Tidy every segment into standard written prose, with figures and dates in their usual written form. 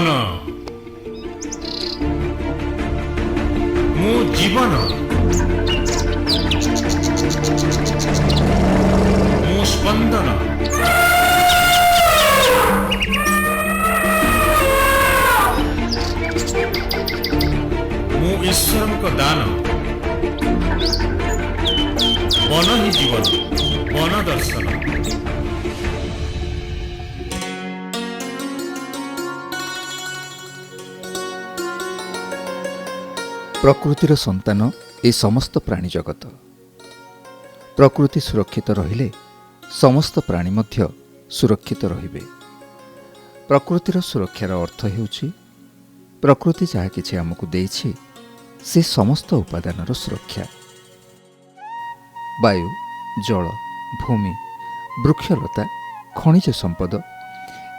ବନ ମୁଁ ଜୀବନ ମୁଁ ସ୍ପନ୍ଦନ ମୁଁ ଈଶ୍ୱରଙ୍କ ଦାନ ବନ ହିଁ ଜୀବନ ବନ ଦର୍ଶନ। ପ୍ରକୃତିର ସନ୍ତାନ ଏ ସମସ୍ତ ପ୍ରାଣୀ ଜଗତ। ପ୍ରକୃତି ସୁରକ୍ଷିତ ରହିଲେ ସମସ୍ତ ପ୍ରାଣୀ ମଧ୍ୟ ସୁରକ୍ଷିତ ରହିବେ। ପ୍ରକୃତିର ସୁରକ୍ଷାର ଅର୍ଥ ହେଉଛି ପ୍ରକୃତି ଯାହା କିଛି ଆମକୁ ଦେଇଛି ସେ ସମସ୍ତ ଉପାଦାନର ସୁରକ୍ଷା। ବାୟୁ, ଜଳ, ଭୂମି, ବୃକ୍ଷଲତା, ଖଣିଜ ସମ୍ପଦ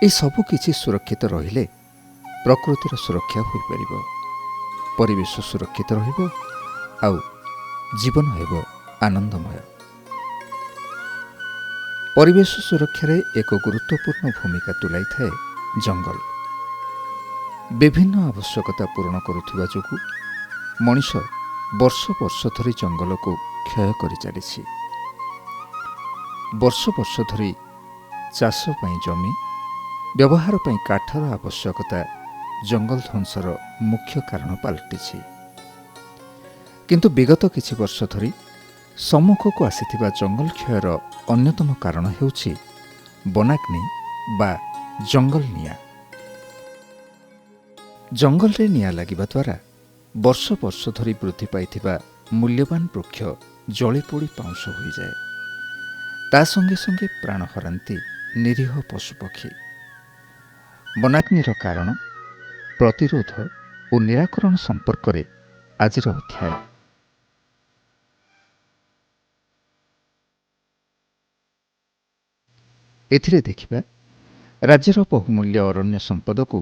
ଏସବୁ କିଛି ସୁରକ୍ଷିତ ରହିଲେ ପ୍ରକୃତିର ସୁରକ୍ଷା ହୋଇପାରିବ। ପରିବେଶ ସୁରକ୍ଷିତ ରହିବ ଆଉ ଜୀବନ ହେବ ଆନନ୍ଦମୟ। ପରିବେଶ ସୁରକ୍ଷାରେ ଏକ ଗୁରୁତ୍ୱପୂର୍ଣ୍ଣ ଭୂମିକା ତୁଲାଇଥାଏ ଜଙ୍ଗଲ। ବିଭିନ୍ନ ଆବଶ୍ୟକତା ପୂରଣ କରୁଥିବା ଯୋଗୁଁ ମଣିଷ ବର୍ଷ ବର୍ଷ ଧରି ଜଙ୍ଗଲକୁ କ୍ଷୟ କରିଚାଲିଛି। ବର୍ଷ ବର୍ଷ ଧରି ଚାଷ ପାଇଁ ଜମି, ବ୍ୟବହାର ପାଇଁ କାଠର ଆବଶ୍ୟକତା ଜଙ୍ଗଲ ଧ୍ୱଂସର ମୁଖ୍ୟ କାରଣ ପାଲଟିଛି। କିନ୍ତୁ ବିଗତ କିଛି ବର୍ଷ ଧରି ସମ୍ମୁଖକୁ ଆସିଥିବା ଜଙ୍ଗଲ କ୍ଷୟର ଅନ୍ୟତମ କାରଣ ହେଉଛି ବନାଗ୍ନି ବା ଜଙ୍ଗଲ ନିଆଁ। ଜଙ୍ଗଲରେ ନିଆଁ ଲାଗିବା ଦ୍ୱାରା ବର୍ଷ ବର୍ଷ ଧରି ବୃଦ୍ଧି ପାଇଥିବା ମୂଲ୍ୟବାନ ବୃକ୍ଷ ଜଳିପୋଡ଼ି ପାଉଁଶ ହୋଇଯାଏ। ତା ସଙ୍ଗେ ସଙ୍ଗେ ପ୍ରାଣ ହରାନ୍ତି ନିରୀହ ପଶୁପକ୍ଷୀ। ବନାଗ୍ନିର କାରଣ, ପ୍ରତିରୋଧ ଓ ନିରାକରଣ ସମ୍ପର୍କରେ ଆଜିର ଅଧ୍ୟାୟ। ଏଥିରେ ଦେଖିବା ରାଜ୍ୟର ବହୁମୂଲ୍ୟ ଅରଣ୍ୟ ସମ୍ପଦକୁ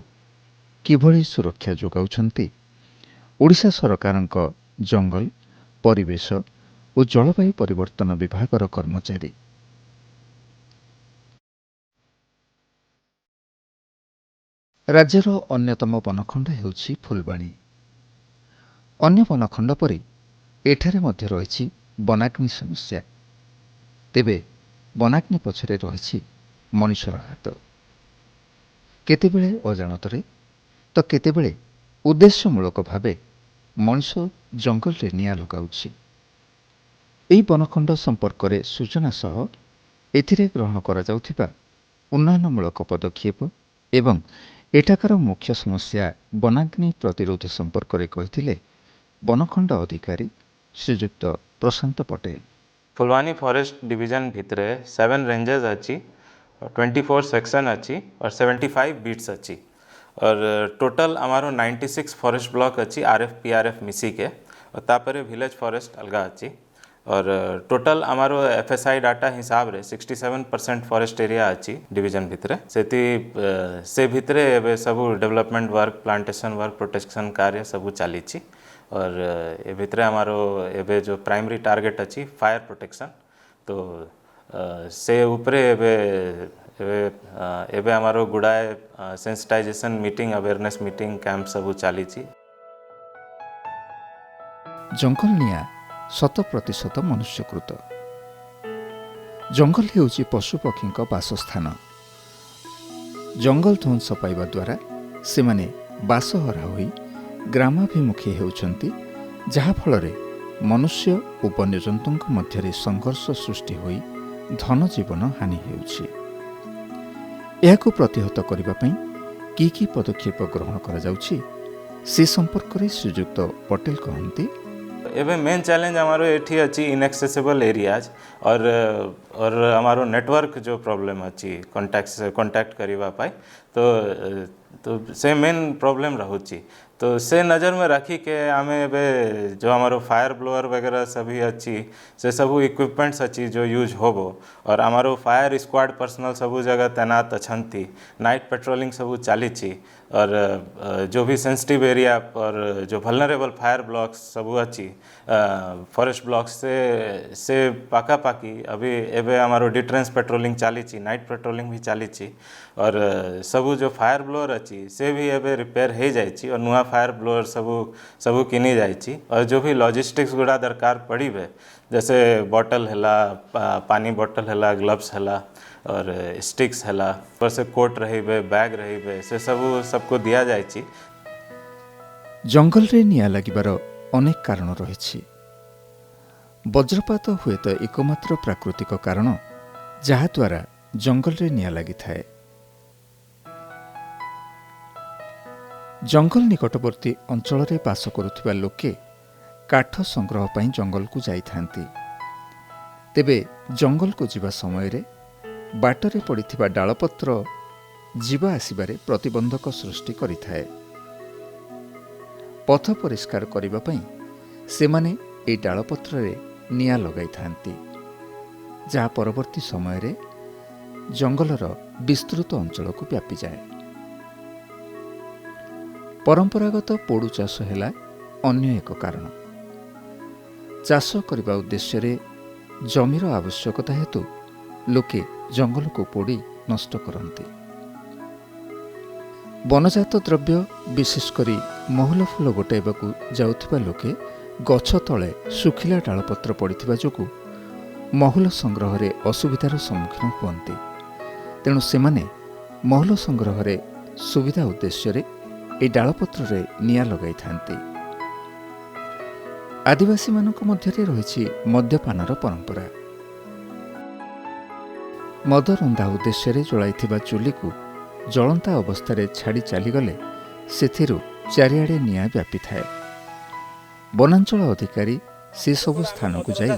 କିଭଳି ସୁରକ୍ଷା ଯୋଗାଉଛନ୍ତି ଓଡ଼ିଶା ସରକାରଙ୍କ ଜଙ୍ଗଲ, ପରିବେଶ ଓ ଜଳବାୟୁ ପରିବର୍ତ୍ତନ ବିଭାଗର କର୍ମଚାରୀ। ରାଜ୍ୟର ଅନ୍ୟତମ ବନଖଣ୍ଡ ହେଉଛି ଫୁଲବାଣୀ। ଅନ୍ୟ ବନଖଣ୍ଡ ପରି ଏଠାରେ ମଧ୍ୟ ରହିଛି ବନାଗ୍ନି ସମସ୍ୟା। ତେବେ ବନାଗ୍ନି ପଛରେ ରହିଛି ମଣିଷର ହାତ। କେତେବେଳେ ଅଜାଣତରେ ତ କେତେବେଳେ ଉଦ୍ଦେଶ୍ୟମୂଳକ ଭାବେ ମଣିଷ ଜଙ୍ଗଲରେ ନିଆଁ ଲଗାଉଛି। ଏହି ବନଖଣ୍ଡ ସମ୍ପର୍କରେ ସୂଚନା ସହ ଏଥିରେ ଗ୍ରହଣ କରାଯାଉଥିବା ଉନ୍ନୟନମୂଳକ ପଦକ୍ଷେପ ଏବଂ ଏଠାକାର ମୁଖ୍ୟ ସମସ୍ୟା ବନାଗ୍ନି ପ୍ରତିରୋଧ ସମ୍ପର୍କରେ କହିଥିଲେ ବନଖଣ୍ଡ ଅଧିକାରୀ ଶ୍ରୀଯୁକ୍ତ ପ୍ରଶାନ୍ତ ପଟେଲ। फुलवानी फॉरेस्ट डिवीजन भितर 7 रेंजेस अच्छी, 24 सेक्शन अच्छी और 75 बीट्स अच्छी और टोटल हमारो 96 फॉरेस्ट ब्लॉक अच्छी आरएफ पीआरएफ मिसी के और तापर विलेज फॉरेस्ट अलगा अच्छी और टोटल हमारो एफएसआई डाटा हिसाब रे 67% फॉरेस्ट एरिया अच्छी डिवीजन भितर से भितर एबे सब development work, plantation work, protection कार्य सब चली और ए भितर हमारो एबे जो प्राइमरी टारगेट अच्छी फायर प्रोटेक्शन तो से उपरे एबे एबे एबे हमारो गुड़ाए sensitization meeting, awareness meeting, camp सब चली। ଜଙ୍ଗଲ ନିଆଁ 100% ମନୁଷ୍ୟକୃତ। ଜଙ୍ଗଲ ହେଉଛି ପଶୁପକ୍ଷୀଙ୍କ ବାସସ୍ଥାନ। ଜଙ୍ଗଲ ଧ୍ୱଂସ ପାଇବା ଦ୍ୱାରା ସେମାନେ ବାସହରା ହୋଇ ଗ୍ରାମାଭିମୁଖୀ ହେଉଛନ୍ତି, ଯାହାଫଳରେ ମନୁଷ୍ୟ ଓ ବନ୍ୟଜନ୍ତୁଙ୍କ ମଧ୍ୟରେ ସଂଘର୍ଷ ସୃଷ୍ଟି ହୋଇ ଧନଜୀବନ ହାନି ହେଉଛି। ଏହାକୁ ପ୍ରତିହତ କରିବା ପାଇଁ କି ପଦକ୍ଷେପ ଗ୍ରହଣ କରାଯାଉଛି ସେ ସମ୍ପର୍କରେ ଶ୍ରୀଯୁକ୍ତ ପଟେଲ କହନ୍ତି। एबे मेन चैलेंज हमारो एठी अच्छी इनएक्सेसिबल एरियाज और हमारो नेटवर्क जो प्रॉब्लम अच्छी कांटेक्ट करिवा पाए तो से मेन प्रॉब्लम रहुची। तो से नज़र में रखी के आमे एबे जो हमारो फायर ब्लोअर वगैरह सभी अच्छी से सब इक्विपमेंट्स अच्छी जो यूज होबो और हमारो फायर स्क्वाड पर्सनल सब जगह तैनात अछंती, नाइट पेट्रोलिंग सब चली और जो भी सेंसिटिव एरिया और जो वल्नरेबल फायर ब्लॉक्स सब अच्छी फॉरेस्ट ब्लॉक्स से पाखापाखी अभी एबे हमारो डिट्रेंस पेट्रोलिंग चली, नाइट पेट्रोलिंग भी चली और सब जो फायर ब्लोअर अच्छी से भी एबे रिपेयर हो जाइए और नुआ फायर ब्लोअर सबू किनी जाइए और जो भी लॉजिस्टिक्स गुड़ा दरकार पड़े जैसे बॉटल हैला पानी बॉटल हैला ग्लव्स हैला और स्टिक्स हैला ऊपर से कोट रहिबे बैग रहिबे से सबको दिया जाइए। जंगल रे निया लागिबार अनेक कारण रही। वज्रपात हुए तो एकमात्र प्राकृतिक कारण जहाद्वारा जंगल रे निया लगी थाए। जंगल निकटवर्ती अंचल रे बास करुथिबा लोके काठ संग्रह पई जंगल को जाई थांती। तेबे जंगल को जीवा समय रे बाटरे पड़िथिबा डालपत्र जीवा आसिबारे प्रतिबंधक सृष्टि करिथाए। पथ परिष्कार करिबा पई सेमाने ए डालपत्र रे निया लगाई थांती, जहा परवर्ती समय रे जंगलर विस्तृत अंचल को व्यापी जाए। परंपरागत पोड़ू चाष हैला अन्य एक कारण। चाष करने उद्देश्य रे जमीर आवश्यकता हेतु लोके जंगल को पोड़ी नष्ट करते। वनजात द्रव्य विशेषकर महुल फूल गोटाइबाकू जाउथिबा लोके गछ तले सुखिला डालपत्र पड़िथिबा जोगु महुल संग्रह रे असुविधार सम्मुखीन हुअन्ति। तेणु सेमाने महुल संग्रह रे सुविधा उद्देश्य रे ए डालपत्र रे निया लगाई थांती। आदिवासी मानक मध्यरे रहिछि मद्यपानर परंपरा। मद रंधा उद्देश्य रे जलाइथिबा चुली को जलंता अवस्था छाड़ी चलीगले सेथिरु चारिआडे निया व्यापी थाए। वनांचल अधिकारी से सब स्थान को जाई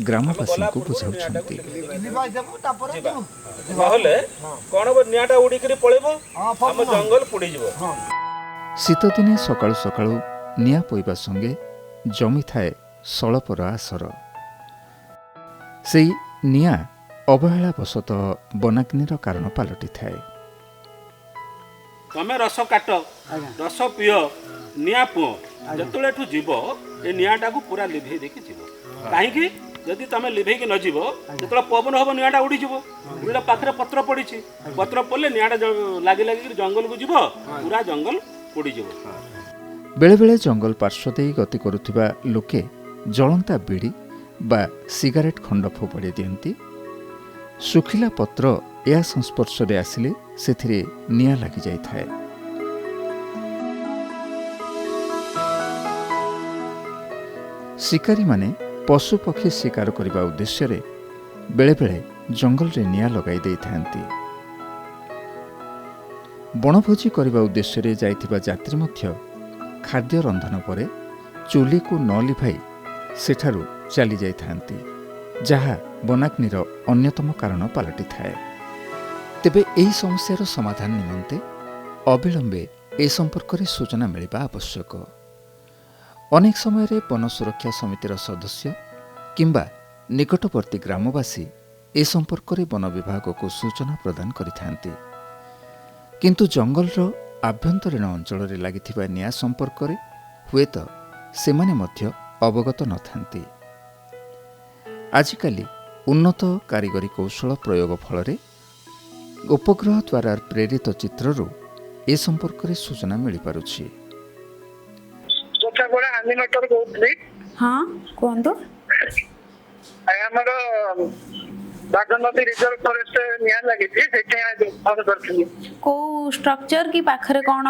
ग्रामवासी को बुझाउछन्ति। शीत दिने सकाळु सकाळु निया पइबा संगे जमी थाए सळपर आसर। सेई निया अवहेला बशतः वनाग्निर कारण पालटी थाए। तमे रस काट रस पिओ निया पुओ जतले ठु जीव ए नियाटा को पूरा लिभे देके जीव काहे जदि तमे लिभे के न जीव जतले पवन होबो नियाटा उडी जीव उडा पाखरे पत्र पड़ीछि पत्र पड़ले नियाटा लागी लागी जंगल को जीव पूरा जंगल उडी जीव। बेले बेले जंगल पार्श्व देई गति करुथिबा लोके जलंता बीड़ी बा सिगारेट खंड फोपाड़ी दियंती। सुखिला पत्र या संस्पर्श रे आसिले सेथिरे निया लागि जाई थाए। शिकारी माने पशु पक्षी शिकार करने उद्देश्य रे बेले बेले जंगल रे निया लगाई दे थांती। बनभोजी करने उद्देश्य रे जाइथिबा यात्री मध्य खाद्य रंधन परे चूली को न लिभाई सेठारु चली जाई थांती, जहा वनाग्निर अन्यतम कारण पालटी थाए। तेबे एही समस्यार समाधान निमंते अविलंबे ए संपर्क रे सूचना मिलिबा आवश्यक। अनेक समय रे वन सुरक्षा समितिर सदस्य किंबा निकटवर्ती ग्रामवासी ए संपर्क रे वन विभाग को सूचना प्रदान करिथांती, किंतु जंगलर आभ्यंतरीण अंचल रे लागिथिबा निया संपर्क रे हुएत सेमाने मध्य अवगत नथांती। आजिकाली उन्नत कारीगरी कौशल प्रयोग फल उपग्रह द्वारा प्रेरित चित्ररू ए संपर्क रे सूचना मिल पारुछि। हाँ कहंतु हमर बागनदी रिजर्व फॉरेस्ट निया लागि थी सेठे फोन करथि। को स्ट्रक्चर की पाखरे कोन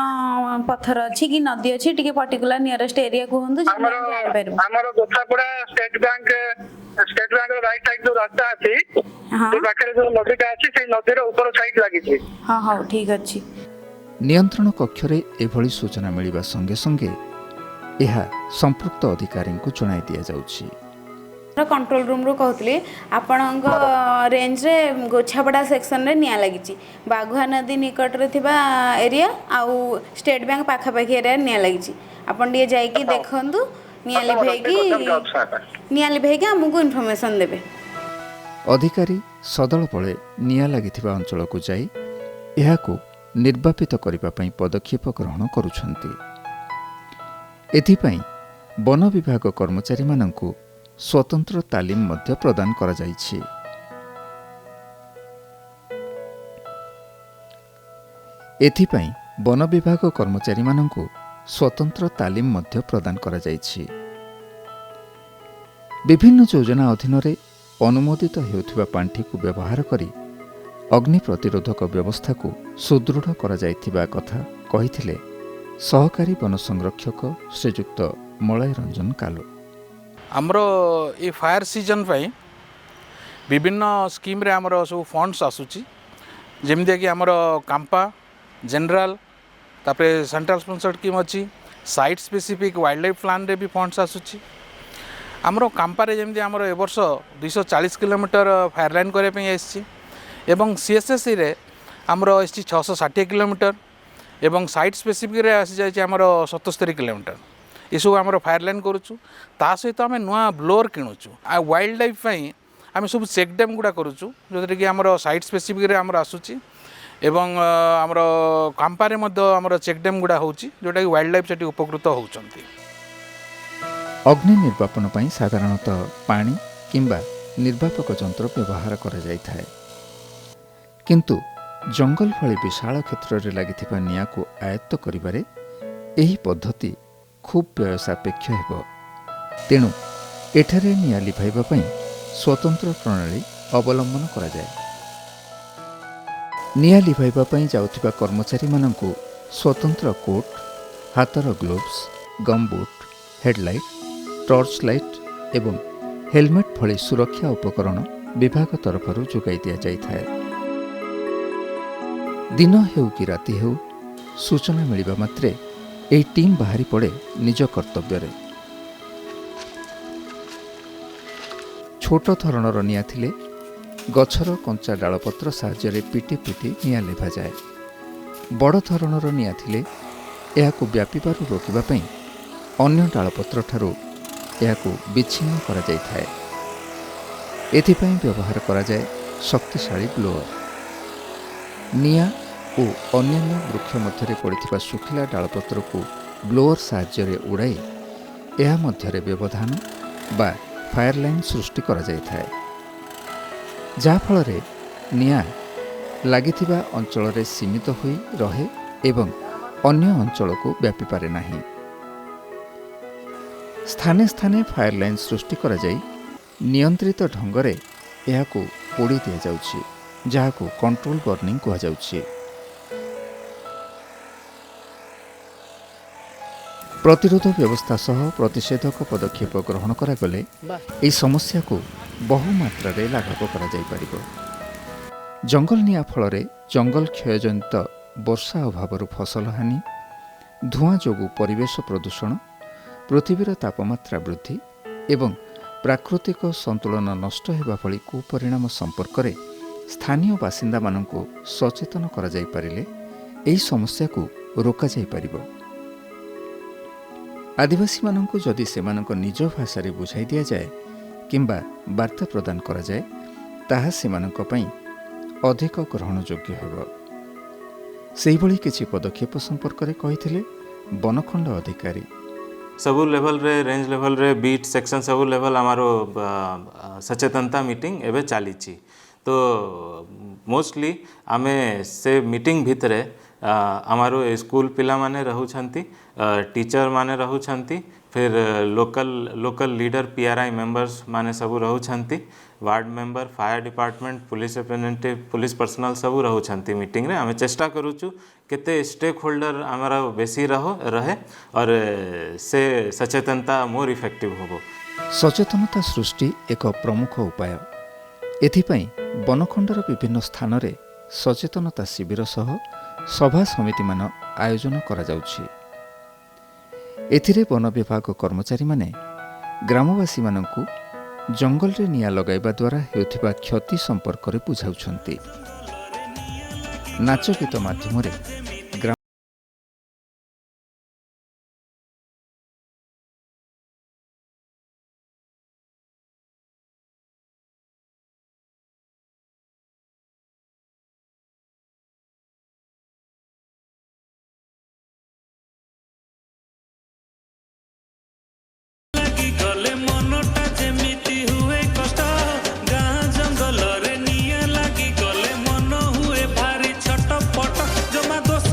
पत्थर अछि कि नदी अछि टिके पर्टिकुलर नियरेस्ट एरिया कहंतु जे जान परबो। हमर गोथापुरा स्टेट बैंक राइट साइड जो रास्ता अछि ते पाखरे जो नदीटा अछि से नदीर ऊपर साइड लागि थी। हां हां ठीक अछि। नियंत्रण कक्ष रे एभली सूचना मिलिबा संगे संगे एहा संपृक्त अधिकारी को जणाई दिया जाउछि। कंट्रोल रूम रो कहतले आपणक रेंज रे गोछापड़ा सेक्शन रे निया लागिछि। बाघुआ नदी निकट रे थिबा एरिया आउ स्टेट बैंक पाखा पाखी एरिया निया लागिछि। आपण दिए जाई कि देखंतु निया लिभेगी हमको इन्फॉर्मेशन देबे। अधिकारी सदल पळे निया लागिथिबा अंचल को जाई एहाकू निर्वापित करिबा पई पदक्षेप ग्रहण करूछंती। एथिपई वन विभाग कर्मचारी माननकू स्वतंत्र तालीम मध्य प्रदान करा जाइछि। एथिपई वन विभाग कर्मचारी मानंकु स्वतंत्र तालीम मध्य प्रदान करा जाइछि। विभिन्न योजना अधीन अनुमोदित हेउथिबा पांठी को व्यवहार करी अग्नि प्रतिरोधक व्यवस्था को सुदृढ़ करा जाइथिबा कथा कहिथिले सहकारी वन संरक्षक श्रीयुक्त मलय रंजन कालो। आमर ये फायर सीजन पाई विभिन्न स्कीम रे आमर सब फंड्स आसुची जेमिति कि आमर कांपा जनरल तापरे सेंट्रल स्पॉन्सर्ड स्कीम अच्छी site specific wild life plan रे भी फंड्स आसुची। आमर कांपारे जमी आमर ए वर्ष 240 किलोमीटर फायर लाइन करने आसी एवं सीएसएससी रे आमर आसी 660 किलोमीटर एवं साइट स्पेसिफिक रे आसी जाइए आमर 77 किलोमीटर ये सब आमर फायर लाइन करुचु। ता सहित आम नुआ ब्लोअर किणुचु आ वाइल्ड लाइफ आम सब चेक डैम गुड़ा करुचु जो कि आमर साइट स्पेसिफिक रे आमर आसुची एवं आमर कांपारे मध्य आमर चेक डैम गुड़ा होउची जोटा कि वाइल्ड लाइफ सेठी उपकृत होउचंती। अग्नि निर्वापन पई साधारणतः पानी किंबा निर्वापक यंत्र व्यवहार करा जाइथाय, किंतु जंगल भली विशाल क्षेत्र में लगिथिबा निया को आयत्त करिबारे एही पद्धति खूब व्यय सापेक्ष हेबो। तेणु एठारे निया लिभाइबा पई स्वतंत्र प्रणाली अवलंबन करा जाय। निया लिभाइबा पई जाउथिबा कर्मचारी मानंकु स्वतंत्र कोट, हातर gloves, gumboot, headlight, torch light एवं हेलमेट भली सुरक्षा उपकरण विभाग तरफरु जोगाई दिया जाइथाय। दिन हेउ कि राति हेउ सूचना मिलिबा मात्रे एही टीम बाहरी पड़े निज कर्तव्य रे। छोट धरणर निया थिले गछर कंचा डालपत्र साहाय्य पिटी पिटी निया लेभा जाए। बड़ धरणर निया थिले एहाकु व्यापीबारु रोकिबा पई अन्य डालपत्र ठारू एहाकु विच्छिन्न करा जाइथाय। एथिपई व्यवहार करा जाए शक्तिशाली ब्लोअर। निया और अन्य वृक्ष मध्य पड़िथिबा सुखिला डालपत्र को ब्लोअर साहाय्य उड़ाई एहा मध्यरे व्यवधान बा फायर लाइन सृष्टि करा जाइथाय, जा फलरे निया लागिथिबा अंचल रे सीमित होई रहे एवं अन्य अंचल को व्यापी पारे नाही। स्थाने स्थाने फायर लाइन सृष्टि करा जाई नियंत्रित ढंगरे एहाकु पोड़ी दिया जाउछि, जाहाकु कंट्रोल बर्निंग कहा जाउछि। प्रतिरोध व्यवस्था सह प्रतिषेधक पदक्षेप ग्रहण करा गले एही समस्या को बहु मात्रा रे लाघव करा जाई परिबो। जंगल निया फलरे जंगल क्षयजनित वर्षा अभावरु फसल हानि, धुआं जोगु परिवेश प्रदूषण, पृथ्वीर तापमात्रा वृद्धि एवं प्राकृतिक संतुलन नष्ट हेबा भली कुपरिणाम संपर्क रे स्थानीय बासिंदा मानंकु सचेतन करा जाई पारिले एही समस्या को रोका जाई परिबो। आदिवासी मानंकु जदि सेमानंक निज भाषा रे बुझाई दिया जाए किंबा वार्ता प्रदान करा जाए ताहा सेमानंक पई अधिक ग्रहण योग्य हेबो। सेही भली किछि पदक्षेप संपर्क रे कहिथिले वनखंड अधिकारी। सबू लेवल रे रेंज लेवल रे बीट सेक्शन सबू लेवल आमारो सचेतनता मीटिंग एबे चलीची। तो मोस्टली आमे से मीटिंग भितरे आमारो स्कूल पिला माने रहउछंती, टीचर माने रहउछंती, फिर लोकल लीडर पीआरआई मेंबर्स माने सबू रहउछंती, ward member, fire department, police representative, police personnel सबू रहउछंती। मीटिंग रे आमे चेष्टा करूछु केते स्टेक होल्डर आमरा बेसी रहे और से सचेतनता मोर इफेक्टिव होबो। सचेतनता सृष्टि एक प्रमुख उपाय। एथिपई वनखंडर विभिन्न स्थान रे सचेतनता शिविर सह सभा समिति मान आयोजन करा जाउछि। एथिरे वन विभाग कर्मचारी माने ग्रामवासी मानंकु जंगल रे निया लगाइबा द्वारा हेउथिबा क्षति संपर्क रे बुझाउछंती। नाच गीत माध्यम रे ଜମା ଦୋଷ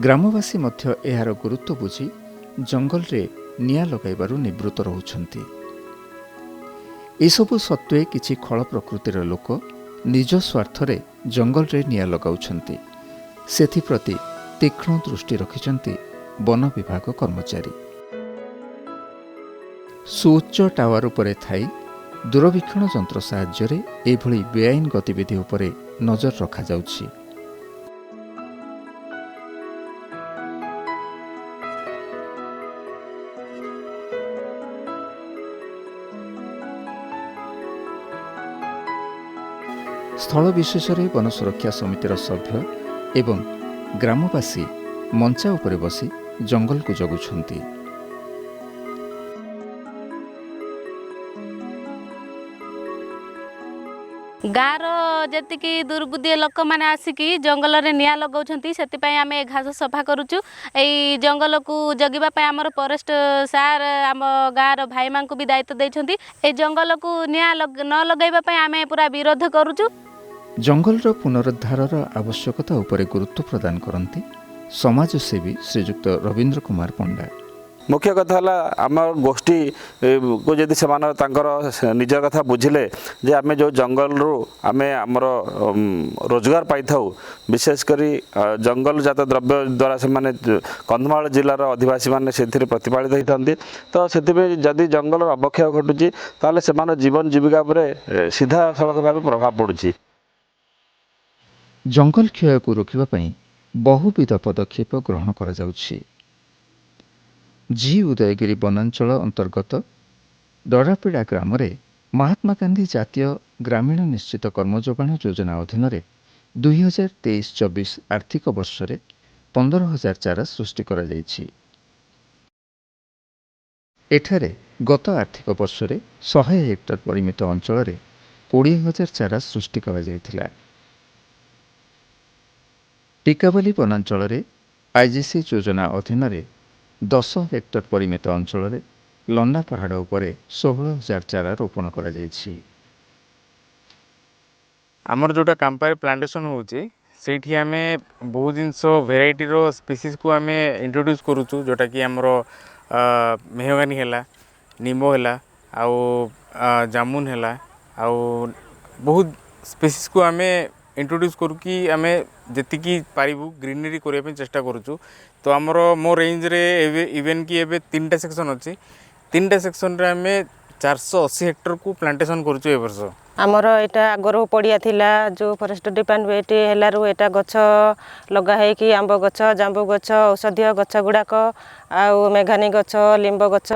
ଗ୍ରାମବାସୀ ମଧ୍ୟ ଏହାର ଗୁରୁତ୍ୱ ବୁଝି ଜଙ୍ଗଲରେ ନିଆଁ ଲଗାଇବାରୁ ନିବୃତ୍ତ ରହୁଛନ୍ତି। ଏସବୁ ସତ୍ତ୍ୱେ କିଛି ଖଳ ପ୍ରକୃତିର ଲୋକ ନିଜ ସ୍ୱାର୍ଥରେ ଜଙ୍ଗଲରେ ନିଆଁ ଲଗାଉଛନ୍ତି। ସେଥିପ୍ରତି ତୀକ୍ଷ୍ଣ ଦୃଷ୍ଟି ରଖିଛନ୍ତି ବନ ବିଭାଗ କର୍ମଚାରୀ। ସୁଉଚ୍ଚ ଟାୱାର ଉପରେ ଥାଇ ଦୂରବୀକ୍ଷଣ ଯନ୍ତ୍ର ସାହାଯ୍ୟରେ ଏଭଳି ବେଆଇନ ଗତିବିଧି ଉପରେ ନଜର ରଖାଯାଉଛି। ସ୍ଥଳ ବିଶେଷରେ ବନ ସୁରକ୍ଷା ସମିତିର ସଭ୍ୟ ଏବଂ ଗ୍ରାମବାସୀ ମଞ୍ଚା ଉପରେ ବସି ଜଙ୍ଗଲକୁ ଜଗୁଛନ୍ତି। ଗାଁର ଯେତିକି ଦୁର୍ବୁଦ୍ଧିଆ ଲୋକମାନେ ଆସିକି ଜଙ୍ଗଲରେ ନିଆଁ ଲଗାଉଛନ୍ତି, ସେଥିପାଇଁ ଆମେ ଘାସ ସଫା କରୁଛୁ। ଏଇ ଜଙ୍ଗଲକୁ ଜଗିବା ପାଇଁ ଆମର ଫରେଷ୍ଟ ସାର୍ ଆମ ଗାଁର ଭାଇମାନଙ୍କୁ ବି ଦାୟିତ୍ୱ ଦେଇଛନ୍ତି। ଏଇ ଜଙ୍ଗଲକୁ ନିଆଁ ନ ଲଗାଇବା ପାଇଁ ଆମେ ପୁରା ବିରୋଧ କରୁଛୁ। ଜଙ୍ଗଲର ପୁନରୁଦ୍ଧାରର ଆବଶ୍ୟକତା ଉପରେ ଗୁରୁତ୍ୱ ପ୍ରଦାନ କରନ୍ତି ସମାଜସେବୀ ଶ୍ରୀଯୁକ୍ତ ରବୀନ୍ଦ୍ର କୁମାର ପଣ୍ଡା। मुख्य कथा है आम गोष्ठी को जदि से निज कथा बुझिले जे आम जो जंगल रु आम आमर रोजगार पाई था, विशेषकर जंगलजात द्रव्य द्वारा से कंधमाल जिलार अधिवासी मैंने से प्रतिपालित होता। तो से जदि जंगल अवक्षय घटुची ताले से जीवन जीविका पर सीधा सड़क भाव प्रभाव पड़ुची। जंगल क्षय को रोकवा बहुविध पदक्षेप ग्रहण करा जाउछि। जी उदयगिरी वनांचल अंतर्गत डरापीड़ा ग्राम रे महात्मा गांधी जातीय ग्रामीण निश्चित कर्मजोगाण योजना अधीन 2023-24 आर्थिक वर्ष रे 15,000 चारा सृष्टि करा जाइछि। एठारे गत आर्थिक वर्ष रे 100 हेक्टर परिमित अंचल रे 20,000 चारा सृष्टि करा जाइथिला। टिकावली वनांचल रे आईजीसी योजना अधीन 10 हेक्टर परिमित अंचल रे लन्ना पहाड़ उपरे 16,000 चारा रोपण करा जाइछि। आमर जोटा कंपायर प्लांटेशन होची सेठी आमे बहुत जिनस वेराइटी रो स्पीसीज को आमे इंट्रोड्यूस करूछु, जोटा कि आमर मेहगानी हैला, नींबो हैला, आउ जामुन हैला, आउ बहुत स्पीसीज को आमे इंट्रोड्यूस करू कि आमे जतिकी पारिबु ग्रीनरी करिया पे चेष्टा करूछु। तो आमर मो रेंज रे इवेन कि एबे 3टा सेक्शन अछि, 3टा सेक्शन रे आमे 480 हेक्टर को प्लांटेशन करूछु ए वर्ष। आमर एटा आगरो पड़िया थिला जो फॉरेस्ट डिपार्टमेंट हेलारू एटा गछ लगा है कि आंब गछ, जांबू गछ, औषधीय गछ गुड़ाक आउ मेघानी गछ, लिंब गछ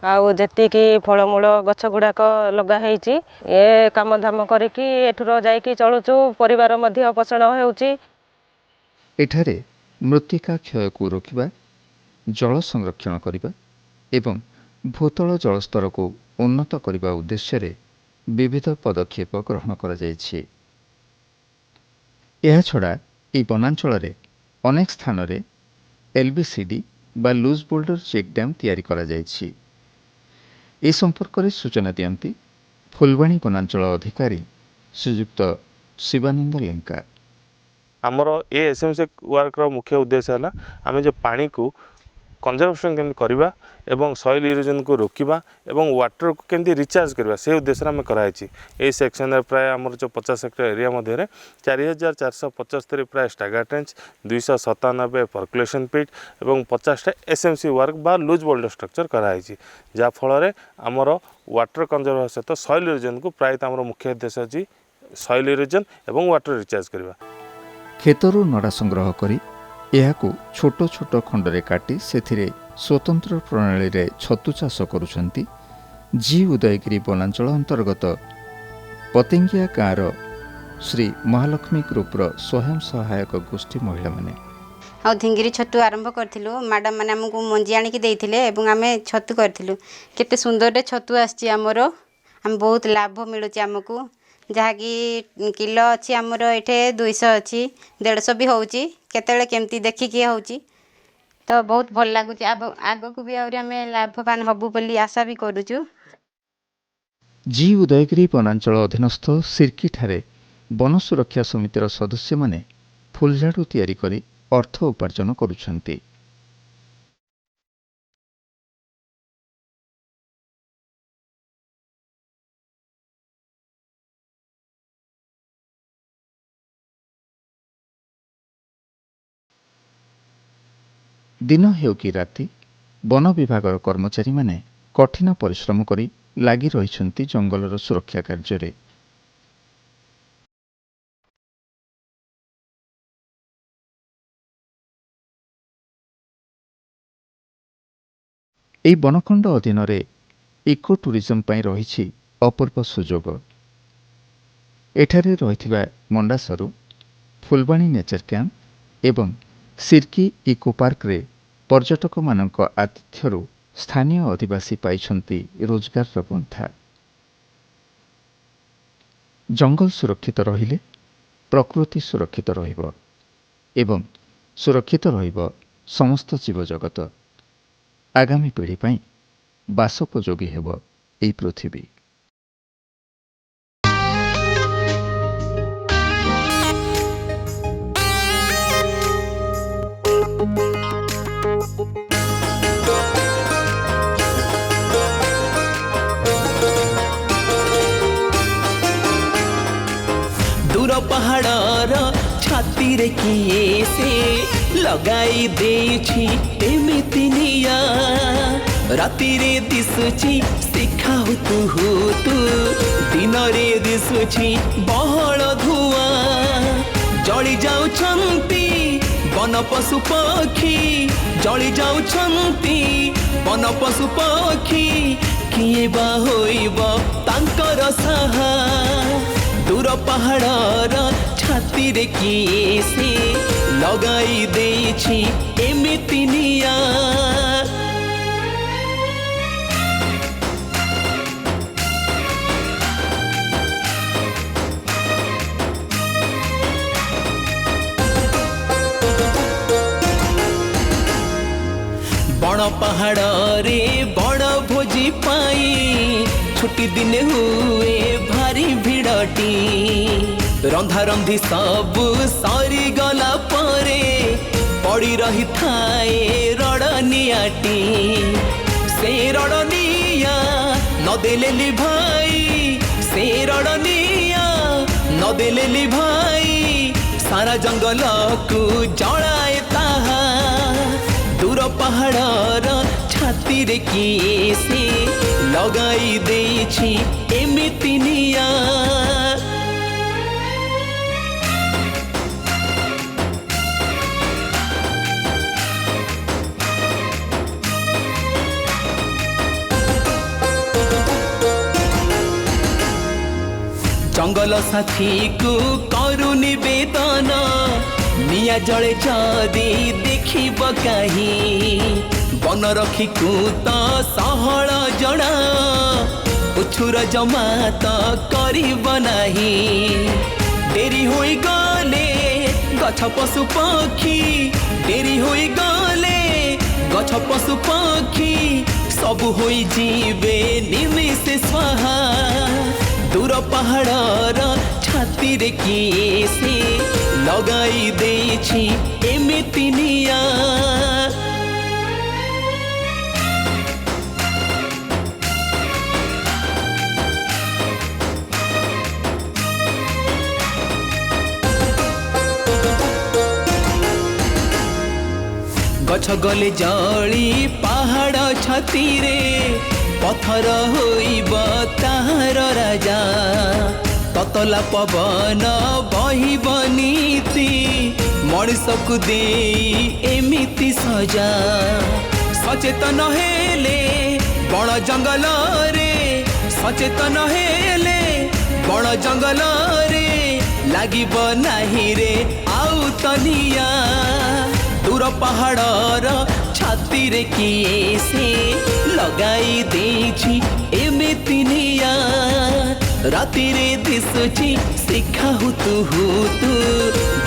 आउ जेतिकी फलमूल गछ गुड़ाक लगा है। ए काम धाम करिकी एठुर जाइकी चलुचु, परिवार मध्य पोषण हेउची। एठारे मृत्तिका क्षय को रोकवा, जल संरक्षण करने एवं भूतल जलस्तर को उन्नत करने उद्देश्य रे विविध पदक्षेप ग्रहण करा जाइछि। यह छड़ा ई वनांचल रे अनेक स्थान रे एलबीसीडी बा लूज बोल्डर चेक डैम तैयारी करा जाइछि। ए संपर्क में सूचना दियंती फुलवाणी वनांचल अधिकारी श्रीयुक्त शिवानंद लेंका। आमर ए एसएमसी वर्क रो मुख्य उद्देश्य है आम जो पानी को कंजर्वेशन केमती करवा एवं सॉइल इरोजन को रोकवा एवं वाटर को केमती रिचार्ज करवा से उद्देश्य आम कराई। ए सेक्शन प्राय आमर जो 50 हेक्टर एरिया मध्य 4,475 प्राय स्टागर ट्रेंच, 297 पर्कुलेशन पिट एवं 50टा एसएमसी वर्क बा लूज बोल्डर स्ट्रक्चर कराई, जहाँ फल आमर वाटर कंजर्वेशन सहित सॉइल इरोजन को प्राय आमर मुख्य उद्देश्य अच्छी सॉइल इरोजन एवं वाटर रिचार्ज करवा। खेतरू नड़ा संग्रह करी एहाकू छोट छोट खंडरे काटी सेथिरे स्वतंत्र प्रणाली रे छतु चाष करुछंती जी उदयगिरी वनांचल अंतर्गत पतेंगिया गाँवर श्री महालक्ष्मी ग्रुपर स्वयं सहायक गोष्ठी महिला माने। आ धिंगिरी छतु आरंभ करथिलु, मैडम माने हमकु मंजी आनी देइथिले एवं आमे छतु करथिलु। केते सुंदर रे छतु आछि हमरो, हम बहुत लाभ मिलुछि हमकु, जहाँकि किलो अच्छी आमर ये 200 अच्छी 150 भी होची, केतेले केमती देखिकी होची। तो बहुत भल लगुच, आग को भी आम लाभवान हबु बोली आशा भी करुचु। जी उदयगिरी वनांचल अधीनस्थ सिरकी ठारे वन सुरक्षा समितिर सदस्य माने फुलझाड़ू तैयारी करी अर्थ उपार्जन करुछन्ति। दिन हेउ कि राति वन विभागर कर्मचारी माने कठिन परिश्रम करी लागि रहिछन्ति जंगलर सुरक्षा कार्य। এই বনখণ্ড অধীନରେ ইকো টूरिज्म ପାଇଁ ରହିଛି ଅପୂର୍ବ ସୁଯୋଗ। ଏଠାରେ ରହିଥିବା ମଣ୍ଡାସରୁ ଫୁଲବାଣୀ ନେଚର କ୍ୟାମ୍ପ ଏବଂ ସିରକି ଇକୋ ପାର୍କରେ पर्यटकମାନଙ୍କ ଆତିଥ୍ୟରୁ ସ୍ଥାନୀୟ ଅଧିବାସୀ ପାଇଛନ୍ତି ରୋଜଗାରର ପନ୍ଥା। ଜଙ୍ଗଲ ସୁରକ୍ଷିତ ରହିଲେ ପ୍ରକୃତି ସୁରକ୍ଷିତ ରହିବ ଏବଂ ସୁରକ୍ଷିତ ରହିବ ସମସ୍ତ ଜୀବଜଗତ। ଆଗାମୀ ପିଢ଼ି ପାଇଁ ବାସୋପଯୋଗୀ ହେବ ଏହି ପୃଥିବୀ। दूर पहाड़र छाती रे किए से लगाई देछि एमिति निया राति रे दिसुछि शिखाउ तू दिन रे दिसुछि बहल धुआं जଳି जाउछन्ति वन पशु पक्षी जଳି जाउछन्ति वन पशु पक्षी किए बा होइब तांकर साहा दूर पहाड़र छाती रे किए से लगाई देछि एमिति निया बण पहाड़ रे बड़ भोजी पाई छुट्टी दिन हुए भारी भिड़टी रंधा रंधी सब सरी गला परे पड़ी रही थाए रड़नियाटी से रड़निया नदेले भाई से रड़निया नदेले भाई सारा जंगल को जड़ाए ताहा दूर पहाड़र छाती रे किए से लगाई देछि एमिति निया जंगल साथी को करू निवेदन निया जले जदी देखिब कहीं बन रखी को तो सहल जड़ा उछुर जमा तो करिब नहीं डेरी होई गले गछ पशु पक्षी डेरी होई गले गछ पशु पक्षी सब होई जीवे निमिषे स्वाहा दूर पहाड़र छाती रे किए से लगाई देछि एमिति निया गछ गले जली पहाड़ छाती रे पत्थर होइब ताहार राजा ततला पवन बहिब नीति मଣିଷ को दे एमिति सजा सचेतन हेले बण जंगल रे सचेतन हेले बण जंगल रे लागिब नाही रे आउ तनिया दूर पहाड़र छाती रे किए से लगाई देछि एमिति निया राति रे दिसुछि शिखाउ तू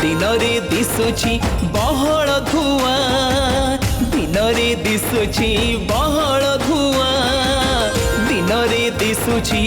दिन रे दिसुछि बहल धुआं दिन रे दिसुछि बहल धुआं दिन रे दिसुछि